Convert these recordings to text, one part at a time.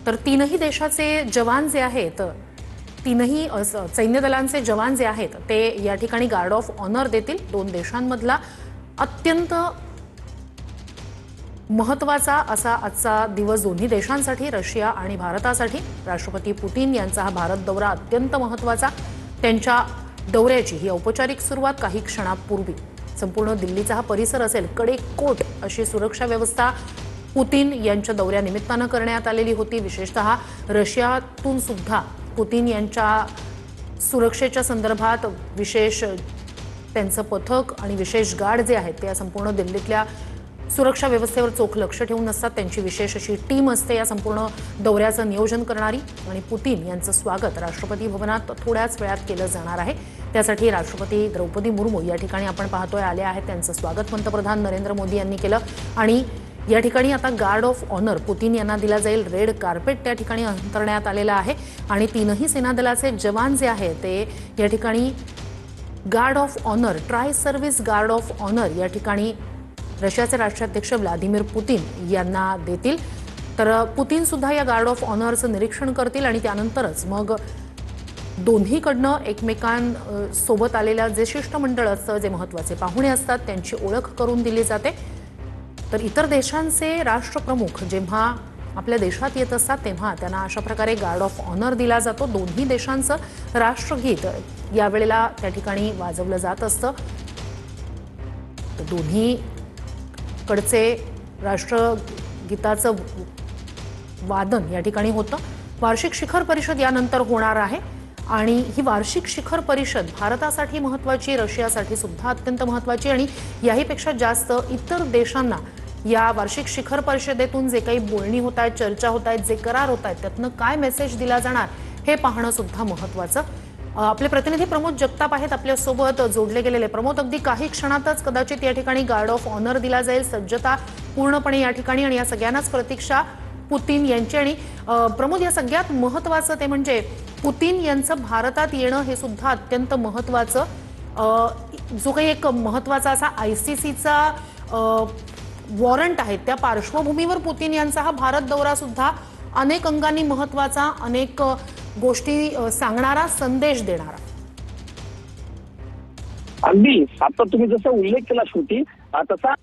तर तीनही देशाचे जवान जे आहेत, तीनही सैन्य दलांचे जवान जे आहेत ते या ठिकाणी गार्ड ऑफ ऑनर देतील। दोन देशांमधला अत्यंत महत्त्वाचा असा आजचा दिवस दोन्ही देशांसाठी, रशिया आणि भारतासाठी। राष्ट्रपती पुतीन यांचा हा भारत दौरा अत्यंत महत्त्वाचा। त्यांच्या दौऱ्याची ही औपचारिक सुरुवात काही क्षणापूर्वी संपूर्ण दिल्लीचा हा परिसर असेल कडेकोट अशी सुरक्षा व्यवस्था पुतीन यांच्या दौऱ्यानिमित्तानं करण्यात आलेली होती। विशेषतः रशियातून सुद्धा पुतीन यांच्या सुरक्षेच्या संदर्भात विशेष त्यांचं पथक आणि विशेष गार्ड जे आहेत ते संपूर्ण दिल्लीतल्या सुरक्षा व्यवस्थेवर चोख लक्ष ठेवून असतात। त्यांची विशेष अशी टीम असते या संपूर्ण दौऱ्याचं नियोजन करणारी। आणि पुतीन यांचं स्वागत राष्ट्रपती भवनात थोड्याच वेळात केलं जाणार आहे। त्यासाठी राष्ट्रपती द्रौपदी मुर्मू या ठिकाणी आपण पाहतोय आल्या आहेत। त्यांचं स्वागत पंतप्रधान नरेंद्र मोदी यांनी केलं आणि या ठिकाणी आता गार्ड ऑफ ऑनर पुतीन यांना दिला जाईल। रेड कार्पेट त्या ठिकाणी अंतरण्यात आलेलं आहे आणि तीनही सेना दलाचे जवान जे आहेत ते या ठिकाणी guard of honour, tri service guard of honour या ठिकाणी रशियाचे राष्ट्राध्यक्ष व्लादिमीर पुतीन यांना देतील। तर पुतीन सुद्धा या गार्ड ऑफ ऑनरचं निरीक्षण करतील आणि त्यानंतरच मग दोन्हीकडनं एकमेकांसोबत आलेल्या जे शिष्टमंडळ असतं, जे महत्त्वाचे पाहुणे असतात त्यांची ओळख करून दिली जाते। तर इतर देशांचे राष्ट्रप्रमुख जेव्हा आपल्या देशात येत असतात तेव्हा त्यांना अशा प्रकारे गार्ड ऑफ ऑनर दिला जातो। दोन्ही देशांचं राष्ट्रगीत यावेळेला त्या ठिकाणी वाजवलं जात असतं। तर दोन्ही कडचे राष्ट्रगीताचं वादन या ठिकाणी होतं। वार्षिक शिखर परिषद यानंतर होणार आहे आणि ही वार्षिक शिखर परिषद भारतासाठी महत्त्वाची, रशियासाठी सुद्धा अत्यंत महत्त्वाची आणि याहीपेक्षा जास्त इतर देशांना या वार्षिक शिखर परिषदेतून जे काही बोलणी होत आहेत, चर्चा होत आहेत, जे करार होत आहेत त्यातनं काय मेसेज दिला जाणार हे पाहणं सुद्धा महत्त्वाचं। आपले प्रतिनिधी प्रमोद जगताप आहेत आपल्यासोबत जोडले गेलेले। प्रमोद, अगदी काही क्षणातच कदाचित या ठिकाणी गार्ड ऑफ ऑनर दिला जाईल, सज्जता पूर्णपणे या ठिकाणी आणि या सगळ्यांनाच प्रतीक्षा पुतीन यांची। आणि प्रमोद, या सगळ्यात महत्त्वाचं ते म्हणजे पुतीन यांचं भारतात येणं हे सुद्धा अत्यंत महत्त्वाचं। जो काही एक महत्त्वाचा असा ICCचा वॉरंट आहे त्या पार्श्वभूमीवर पुतीन यांचा हा भारत दौरा सुद्धा अनेक अंगांनी महत्त्वाचा, अनेक गोष्टी सांगणारा, संदेश देणारा। अगदी आता तुम्ही जसा उल्लेख केला श्रुती, तसा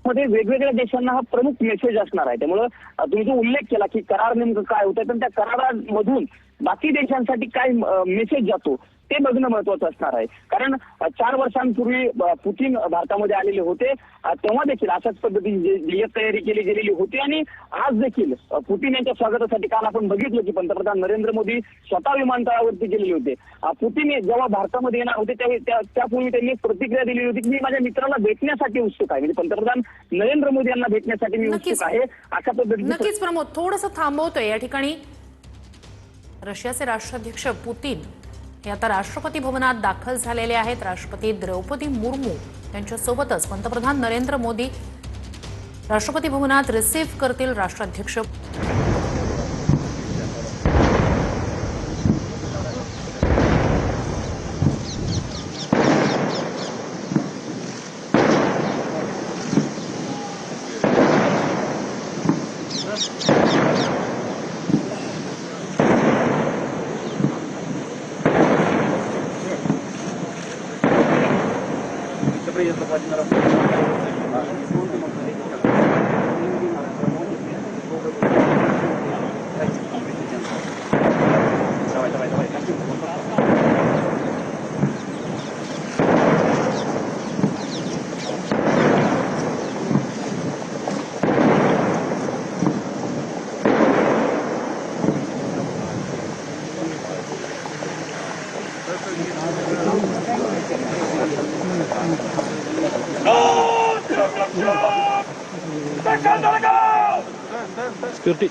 मध्ये वेगवेगळ्या देशांना हा प्रमुख मेसेज असणार आहे। त्यामुळे तुम्ही जो उल्लेख केला की करार नेमकं काय होतं, पण त्या करारामधून बाकी देशांसाठी काय मेसेज जातो ते बघणं महत्वाचं असणार आहे। कारण 4 वर्षांपूर्वी पुतीन भारतामध्ये आलेले होते, तेव्हा देखील अशाच पद्धतीने जय्यत तयारी केली गेलेली होती आणि आज देखील पुतीन यांच्या स्वागतासाठी काल आपण बघितलं की पंतप्रधान नरेंद्र मोदी स्वतः विमानतळावरती गेलेले होते। पुतीन जेव्हा भारतामध्ये येणार होते त्यापूर्वी त्यांनी प्रतिक्रिया दिली होती की मी माझ्या मित्राला भेटण्यासाठी उत्सुक आहे, म्हणजे पंतप्रधान नरेंद्र मोदी यांना भेटण्यासाठी मी उत्सुक आहे अशा पद्धतीने। नक्कीच प्रमोद, थोडंसं थांबवतोय या ठिकाणी। रशियाचे राष्ट्राध्यक्ष पुतीन हे आता राष्ट्रपती भवनात दाखल झालेले आहेत। राष्ट्रपती द्रौपदी मुर्मू यांच्यासोबतच पंतप्रधान नरेंद्र मोदी राष्ट्रपती भवनात रिसीव्ह करतील राष्ट्राध्यक्ष। Security.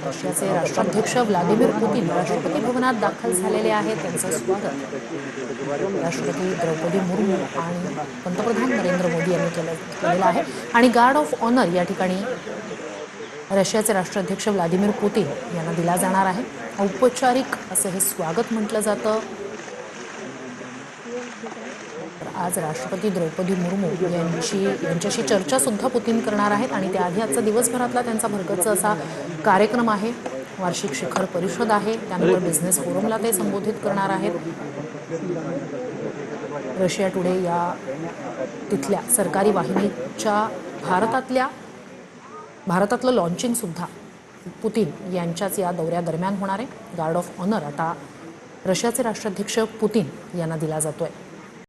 रशियाचे राष्ट्राध्यक्ष व्लादिमीर पुतीन राष्ट्रपती भवनात दाखल झालेले आहेत. त्यांचं स्वागत राष्ट्रपती द्रौपदी मुर्मू आणि पंतप्रधान नरेंद्र मोदी यांनी केलेलं आहे. आणि गार्ड ऑफ ऑनर या ठिकाणी रशियाचे राष्ट्राध्यक्ष व्लादिमीर पुतीन यांना दिला जाणार आहे. औपचारिक असं हे स्वागत म्हटलं जातं. आज राष्ट्रपती द्रौपदी मुर्मू यांच्याशी चर्चा सुद्धा पुतीन करणार आहेत आणि त्याआधी आजचा दिवसभरातला त्यांचा भरगच्च असा कार्यक्रम आहे. वार्षिक शिखर परिषद आहे, त्यानंतर बिझनेस फोरमला ते संबोधित करणार आहेत. रशिया टुडे या तिथल्या सरकारी वाहिनीच्या भारतातलं लॉन्चिंग सुद्धा पुतीन यांच्याच या दौऱ्यादरम्यान होणार आहे. गार्ड ऑफ ऑनर आता रशियाचे राष्ट्राध्यक्ष पुतीन यांना दिला जातोय.